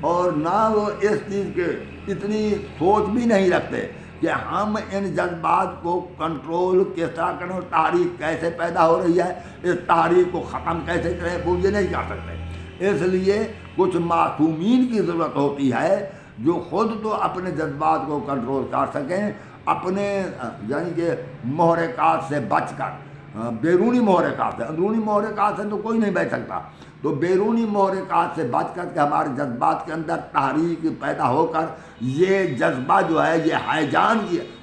اور نہ وہ اس چیز کے اتنی سوچ بھی نہیں رکھتے کہ ہم ان جذبات کو کنٹرول کس طرح کریں، اور تحریک کیسے پیدا ہو رہی ہے، اس تحریک کو ختم کیسے کریں، وہ یہ نہیں کر سکتے۔ اس لیے کچھ معصومین کی ضرورت ہوتی ہے جو خود تو اپنے جذبات کو کنٹرول کر سکیں، اپنے یعنی کہ محرکات سے بچ کر، بیرونی محرکات سے، اندرونی محرکات سے تو کوئی نہیں بچ سکتا، تو بیرونی محرکات سے بچ کر کے ہمارے جذبات کے اندر تحریک پیدا ہو کر یہ جذبہ جو ہے یہ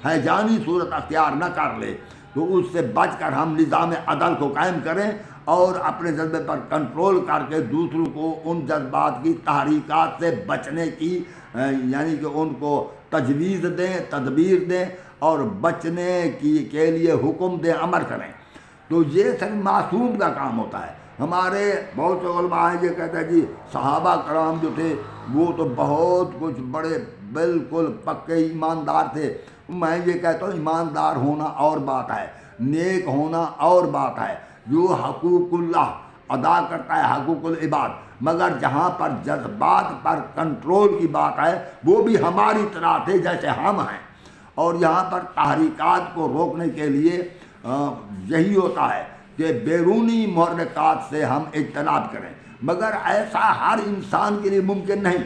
ہیجانی صورت اختیار نہ کر لے، تو اس سے بچ کر ہم نظام عدل کو قائم کریں اور اپنے جذبے پر کنٹرول کر کے دوسروں کو ان جذبات کی تحریکات سے بچنے کی یعنی کہ ان کو تجویز دیں، تدبیر دیں، اور بچنے کے لیے حکم دیں، امر کریں۔ تو یہ صرف معصوم کا کام ہوتا ہے۔ ہمارے بہت سے علماء ہیں یہ کہتے ہیں جی صحابہ کرام جو تھے وہ تو بہت کچھ بڑے بالکل پکے ایماندار تھے، میں یہ کہتا ہوں ایماندار ہونا اور بات ہے، نیک ہونا اور بات ہے، جو حقوق اللہ ادا کرتا ہے، حقوق العباد، مگر جہاں پر جذبات پر کنٹرول کی بات ہے وہ بھی ہماری طرح تھے جیسے ہم ہیں، اور یہاں پر تحریکات کو روکنے کے لیے یہی ہوتا ہے کہ بیرونی محرکات سے ہم اجتناب کریں، مگر ایسا ہر انسان کے لیے ممکن نہیں۔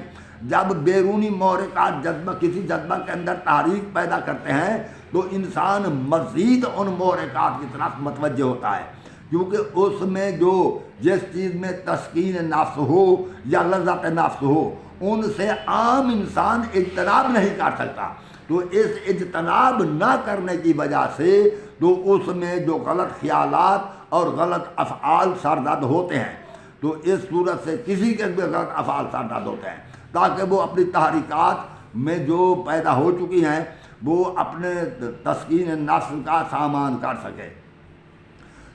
جب بیرونی محرکات کسی جذبہ کے اندر تحریک پیدا کرتے ہیں تو انسان مزید ان محرکات کی طرف متوجہ ہوتا ہے، کیونکہ اس میں جس چیز میں تسکین نفس ہو یا لذت نفس ہو ان سے عام انسان اجتناب نہیں کر سکتا، تو اس اجتناب نہ کرنے کی وجہ سے تو اس میں جو غلط خیالات اور غلط افعال سرزد ہوتے ہیں، تو اس صورت سے کسی کے بھی غلط افعال سرزد ہوتے ہیں تاکہ وہ اپنی تحریکات میں جو پیدا ہو چکی ہیں وہ اپنے تسکین نفس کا سامان کر سکے۔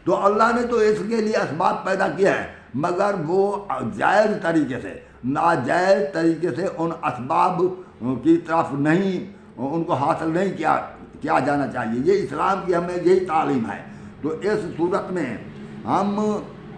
تو اللہ نے تو اس کے لیے اسباب پیدا کیا ہے، مگر وہ جائز طریقے سے، ناجائز طریقے سے ان اسباب کی طرف نہیں، ان کو حاصل نہیں کیا جانا چاہیے۔ یہ اسلام کی ہمیں یہی تعلیم ہے۔ تو اس صورت میں ہم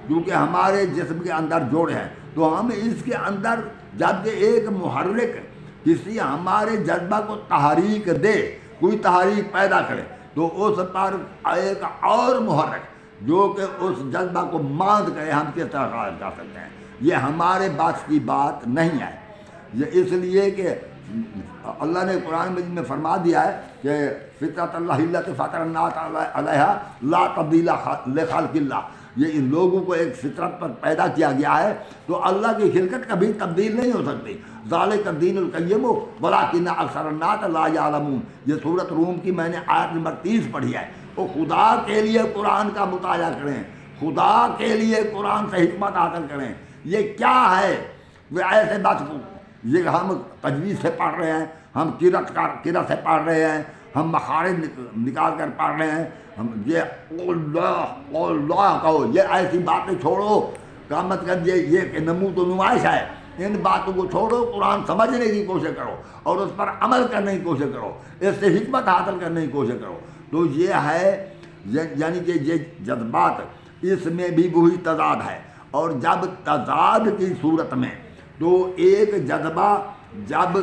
کیونکہ ہمارے جسم کے اندر جوڑے ہیں تو ہم اس کے اندر جبکہ ایک محرک کسی ہمارے جذبہ کو تحریک دے، کوئی تحریک پیدا کرے، تو اس پر ایک اور محرک جو کہ اس جذبہ کو ماند کرے ہم کس طرح خارج کر سکتے ہیں؟ یہ ہمارے بس کی بات نہیں ہے۔ یہ اس لیے کہ اللہ نے قرآن مجید میں فرما دیا ہے کہ فطرت اللہ التی فطر الناس علیہا لا تبدیل لخلق اللہ، یہ ان لوگوں کو ایک فطرت پر پیدا کیا گیا ہے تو اللہ کی خلقت کبھی تبدیل نہیں ہو سکتی۔ ذالک الدین القیم ولکن اکثر الناس لا یعلمون، یہ سورۃ روم کی میں نے آیت نمبر 30 پڑھی ہے۔ وہ خدا کے لیے قرآن کا مطالعہ کریں، خدا کے لیے قرآن سے حکمت حاصل کریں۔ یہ کیا ہے؟ وہ ایسے بات یہ ہم تجوید سے پڑھ رہے ہیں، ہم قرأت سے پڑھ رہے ہیں، ہم مخارج نکال کر پڑھ رہے ہیں، ہم یہ اللہ کہو، یہ ایسی باتیں چھوڑو کا مطلب یہ کہ نمو تو نمائش ہے، ان باتوں کو چھوڑو، قرآن سمجھنے کی کوشش کرو اور اس پر عمل کرنے کی کوشش کرو، اس سے حکمت حاصل کرنے کی کوشش کرو۔ تو یہ ہے یعنی کہ یہ جذبات اس میں بھی وہی تضاد ہے، اور جب تضاد کی صورت میں تو ایک جذبہ جب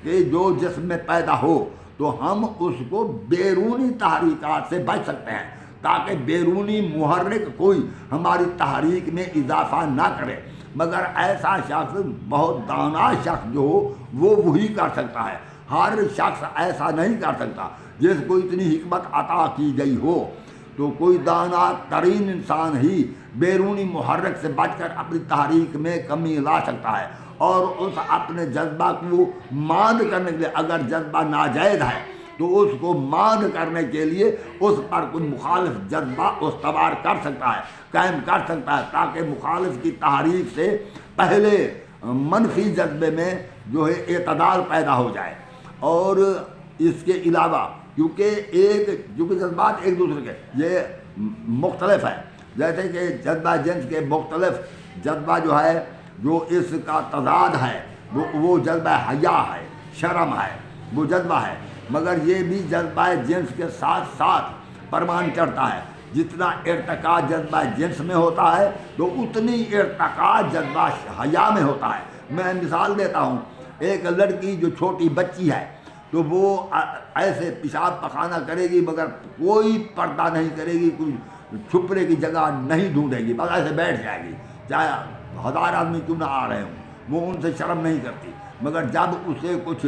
کہ جو جسم میں پیدا ہو تو ہم اس کو بیرونی تحریکات سے بچ سکتے ہیں تاکہ بیرونی محرک کوئی ہماری تحریک میں اضافہ نہ کرے، مگر ایسا شخص بہت دانا شخص جو ہو وہ وہی کر سکتا ہے، ہر شخص ایسا نہیں کر سکتا جس کو اتنی حکمت عطا کی گئی ہو۔ تو کوئی دانا ترین انسان ہی بیرونی محرک سے بچ کر اپنی تحریک میں کمی لا سکتا ہے، اور اس اپنے جذبہ کو ماند کرنے کے لیے اگر جذبہ ناجائز ہے تو اس کو ماند کرنے کے لیے اس پر کوئی مخالف جذبہ استوار کر سکتا ہے، قائم کر سکتا ہے، تاکہ مخالف کی تحریک سے پہلے منفی جذبے میں جو ہے اعتدال پیدا ہو جائے۔ اور اس کے علاوہ کیونکہ جذبات ایک دوسرے کے یہ مختلف ہے، جیسے کہ جذبہ جنس کے مختلف جذبہ جو ہے جو اس کا تضاد ہے وہ جذبہ حیا ہے، شرم ہے، وہ جذبہ ہے، مگر یہ بھی جذبہ جنس کے ساتھ ساتھ پروان چڑھتا ہے۔ جتنا ارتقاء جذبہ جنس میں ہوتا ہے تو اتنی ارتقاء جذبہ حیا میں ہوتا ہے۔ میں مثال دیتا ہوں، ایک لڑکی جو چھوٹی بچی ہے تو وہ ایسے پیشاب پخانہ کرے گی مگر کوئی پردہ نہیں کرے گی، کوئی چھپنے کی جگہ نہیں ڈھونڈے گی، بس ایسے بیٹھ جائے گی، چاہے 1000 آدمی کیوں نہ آ رہے ہوں، وہ ان سے شرم نہیں کرتی۔ مگر جب اسے کچھ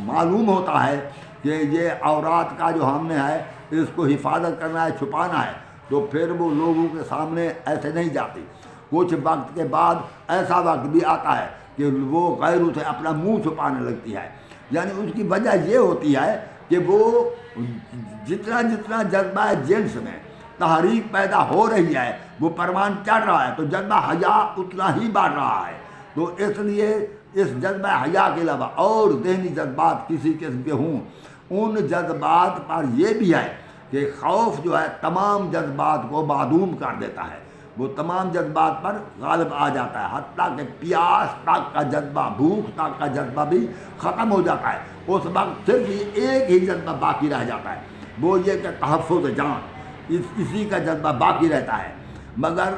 معلوم ہوتا ہے کہ یہ عورات کا جو ہم نے ہے اس کو حفاظت کرنا ہے، چھپانا ہے، تو پھر وہ لوگوں کے سامنے ایسے نہیں جاتی۔ کچھ وقت کے بعد ایسا وقت بھی آتا ہے کہ وہ غیروں سے اپنا منہ چھپانے لگتی ہے۔ یعنی اس کی وجہ یہ ہوتی ہے کہ وہ جتنا جذبہ جنس میں تحریک پیدا ہو رہی ہے وہ پروان چڑھ رہا ہے تو جذبہ حیا اتنا ہی بڑھ رہا ہے۔ تو اس لیے اس جذبہ حیا کے علاوہ اور ذہنی جذبات کسی قسم کے ہوں، ان جذبات پر یہ بھی ہے کہ خوف جو ہے تمام جذبات کو معدوم کر دیتا ہے، وہ تمام جذبات پر غالب آ جاتا ہے، حتیٰ کہ پیاس تک کا جذبہ، بھوک تک کا جذبہ بھی ختم ہو جاتا ہے۔ اس وقت صرف ایک ہی جذبہ باقی رہ جاتا ہے، وہ یہ کہ تحفظ جان، اسی کا جذبہ باقی رہتا ہے۔ مگر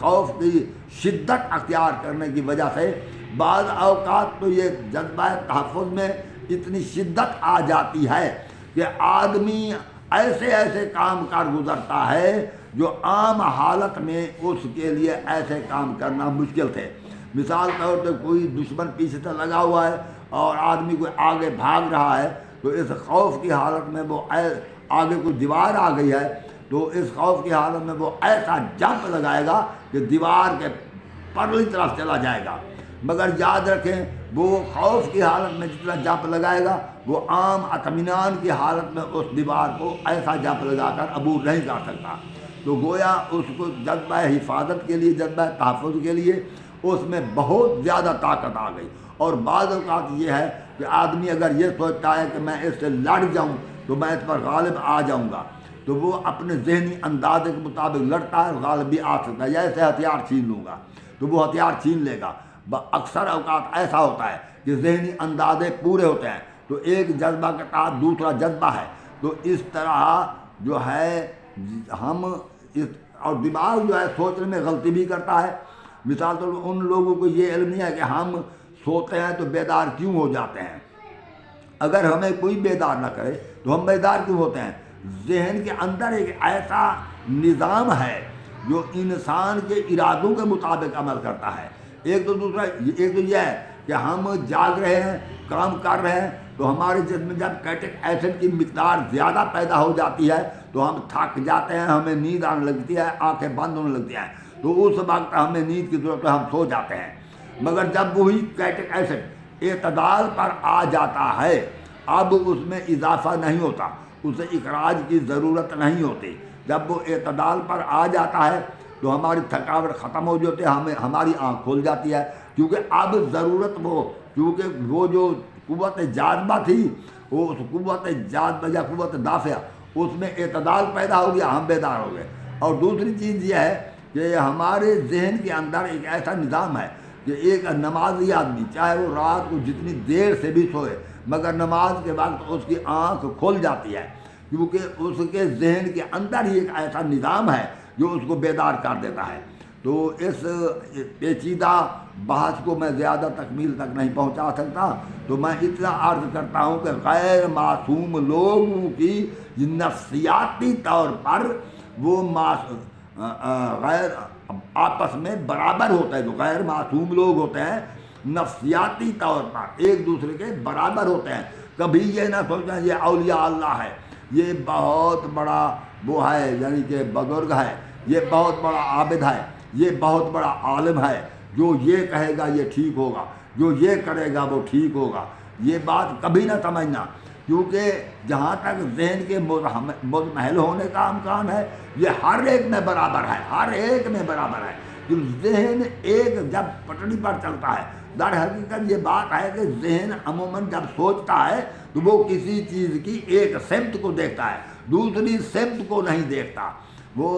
خوف کی شدت اختیار کرنے کی وجہ سے بعض اوقات تو یہ جذبہ تحفظ میں اتنی شدت آ جاتی ہے کہ آدمی ایسے ایسے کام کر گزرتا ہے جو عام حالت میں اس کے لیے ایسے کام کرنا مشکل تھے۔ مثال طور پہ کوئی دشمن پیچھے سے لگا ہوا ہے اور آدمی کو آگے بھاگ رہا ہے، تو اس خوف کی حالت میں وہ آگے کوئی دیوار آ گئی ہے تو اس خوف کی حالت میں وہ ایسا جمپ لگائے گا کہ دیوار کے پرلی طرف چلا جائے گا۔ مگر یاد رکھیں وہ خوف کی حالت میں جتنا جمپ لگائے گا وہ عام اطمینان کی حالت میں اس دیوار کو ایسا جمپ لگا کر عبور نہیں کر سکتا۔ تو گویا اس کو جذبہ حفاظت کے لیے، جذبہ تحفظ کے لیے اس میں بہت زیادہ طاقت آ گئی۔ اور بعض اوقات یہ ہے کہ آدمی اگر یہ سوچتا ہے کہ میں اس سے لڑ جاؤں تو میں اس پر غالب آ جاؤں گا، تو وہ اپنے ذہنی اندازے کے مطابق لڑتا ہے، غالب بھی آ سکتا ہے، یا ایسے ہتھیار چھین لوں گا تو وہ ہتھیار چھین لے گا۔ اکثر اوقات ایسا ہوتا ہے کہ ذہنی اندازے پورے ہوتے ہیں تو ایک جذبہ کے تحت دوسرا جذبہ ہے، تو اس طرح جو ہے ہم اور دماغ جو ہے سوچنے میں غلطی بھی کرتا ہے۔ مثال طور پر ان لوگوں کو یہ علم نہیں ہے کہ ہم سوتے ہیں تو بیدار کیوں ہو جاتے ہیں۔ اگر ہمیں کوئی بیدار نہ کرے تو ہم بیدار کیوں ہوتے ہیں؟ ذہن کے اندر ایک ایسا نظام ہے جو انسان کے ارادوں کے مطابق عمل کرتا ہے۔ ایک تو یہ ہے کہ ہم جاگ رہے ہیں، کام کر رہے ہیں، تو ہمارے جسم میں جب کیٹک ایسڈ کی مقدار زیادہ پیدا ہو جاتی ہے تو ہم تھک جاتے ہیں، ہمیں نیند آنے لگتی ہے، آنکھیں بند ہونے لگتی ہیں، تو اس وقت ہمیں نیند کی ضرورت ہے، ہم سو جاتے ہیں۔ مگر جب وہی کیٹک ایسڈ اعتدال پر آ جاتا ہے، اب اس میں اضافہ نہیں ہوتا، اسے اخراج کی ضرورت نہیں ہوتی۔ جب وہ اعتدال پر آ جاتا ہے تو ہماری تھکاوٹ ختم ہو جاتی ہے، ہماری آنکھ کھل جاتی ہے، کیونکہ اب ضرورت کیونکہ وہ جو قوت جاذبہ تھی، وہ اس قوت جاذبہ یا قوت دافعہ، اس میں اعتدال پیدا ہو گیا، ہم بیدار ہو گئے۔ اور دوسری چیز یہ ہے کہ ہمارے ذہن کے اندر ایک ایسا نظام ہے کہ ایک نمازی آدمی چاہے وہ رات کو جتنی دیر سے بھی سوئے، مگر نماز کے وقت اس کی آنکھ کھل جاتی ہے، کیونکہ اس کے ذہن کے اندر ہی ایک ایسا نظام ہے جو اس کو بیدار کر دیتا ہے۔ تو اس پیچیدہ بحث کو میں زیادہ تکمیل تک نہیں پہنچا سکتا، تو میں اتنا عرض کرتا ہوں کہ غیر معصوم لوگوں کی نفسیاتی طور پر وہ غیر آپس میں برابر ہوتے ہیں، جو غیر معصوم لوگ ہوتے ہیں نفسیاتی طور پر ایک دوسرے کے برابر ہوتے ہیں۔ کبھی یہ نہ سوچیں یہ اولیاء اللہ ہے، یہ بہت بڑا وہ ہے، یعنی کہ بزرگ ہے، یہ بہت بڑا عابد ہے، یہ بہت بڑا عالم ہے، جو یہ کہے گا یہ ٹھیک ہوگا، جو یہ کرے گا وہ ٹھیک ہوگا۔ یہ بات کبھی نہ سمجھنا، کیونکہ جہاں تک ذہن کے مضمحل ہونے کا امکان ہے یہ ہر ایک میں برابر ہے، ہر ایک میں برابر ہے۔ جو ذہن ایک جب پٹڑی پر چلتا ہے، در حقیقت یہ بات ہے کہ ذہن عموماً جب سوچتا ہے تو وہ کسی چیز کی ایک سمت کو دیکھتا ہے، دوسری سمت کو نہیں دیکھتا۔ وہ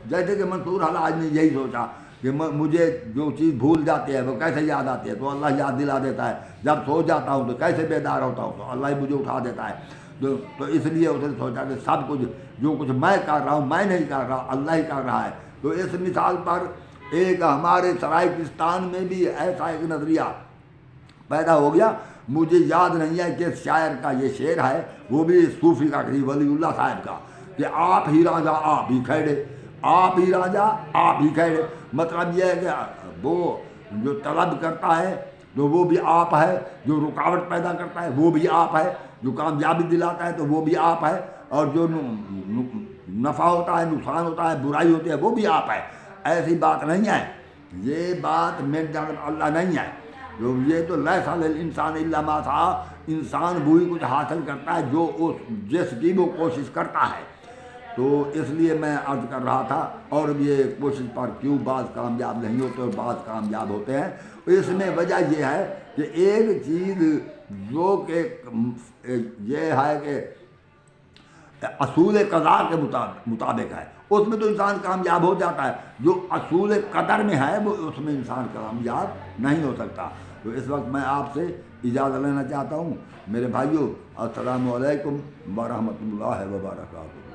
جیسے کہ منصور حلاج نے یہی سوچا کہ مجھے جو چیز بھول جاتی ہے وہ کیسے یاد آتی ہے، تو اللہ یاد دلا دیتا ہے، جب سو جاتا ہوں تو کیسے بیدار ہوتا ہوں تو اللہ ہی مجھے اٹھا دیتا ہے۔ تو اس لیے اس نے سوچا کہ سب کچھ جو کچھ میں کر رہا ہوں میں نہیں کر رہا، اللہ ہی کر رہا ہے۔ تو اس مثال پر ایک ہمارے سرائکستان میں بھی ایسا ایک نظریہ پیدا ہو گیا، مجھے یاد نہیں ہے کہ شاعر کا یہ شعر ہے، وہ بھی صوفی کا قریب ولی اللہ صاحب کا، کہ آپ ہی راجا آپ ہی کھڑے، آپ ہی راجا آپ ہی کھڑے۔ مطلب یہ ہے کہ وہ جو طلب کرتا ہے تو وہ بھی آپ ہے، جو رکاوٹ پیدا کرتا ہے وہ بھی آپ ہے، جو کامیابی دلاتا ہے تو وہ بھی آپ ہے، اور جو نفع ہوتا ہے، نقصان ہوتا ہے، برائی ہوتی ہے وہ بھی آپ ہے۔ ایسی بات نہیں ہے، یہ بات میری جانب اللہ نہیں ہے۔ جو یہ تو لیس علی الانسان الا ما سعی، انسان وہی کچھ حاصل کرتا ہے جو جس کی وہ کوشش کرتا ہے۔ تو اس لیے میں عرض کر رہا تھا، اور یہ کوشش پر کیوں بعض کامیاب نہیں ہوتے اور بعض کامیاب ہوتے ہیں، اس میں وجہ یہ ہے کہ ایک چیز جو کہ یہ ہے کہ اصول قضاء کے مطابق ہے، اس میں تو انسان کامیاب ہو جاتا ہے، جو اصول قدر میں ہے وہ اس میں انسان کامیاب نہیں ہو سکتا۔ تو اس وقت میں آپ سے اجازت لینا چاہتا ہوں میرے بھائیوں، السلام علیکم ورحمۃ اللہ وبرکاتہ۔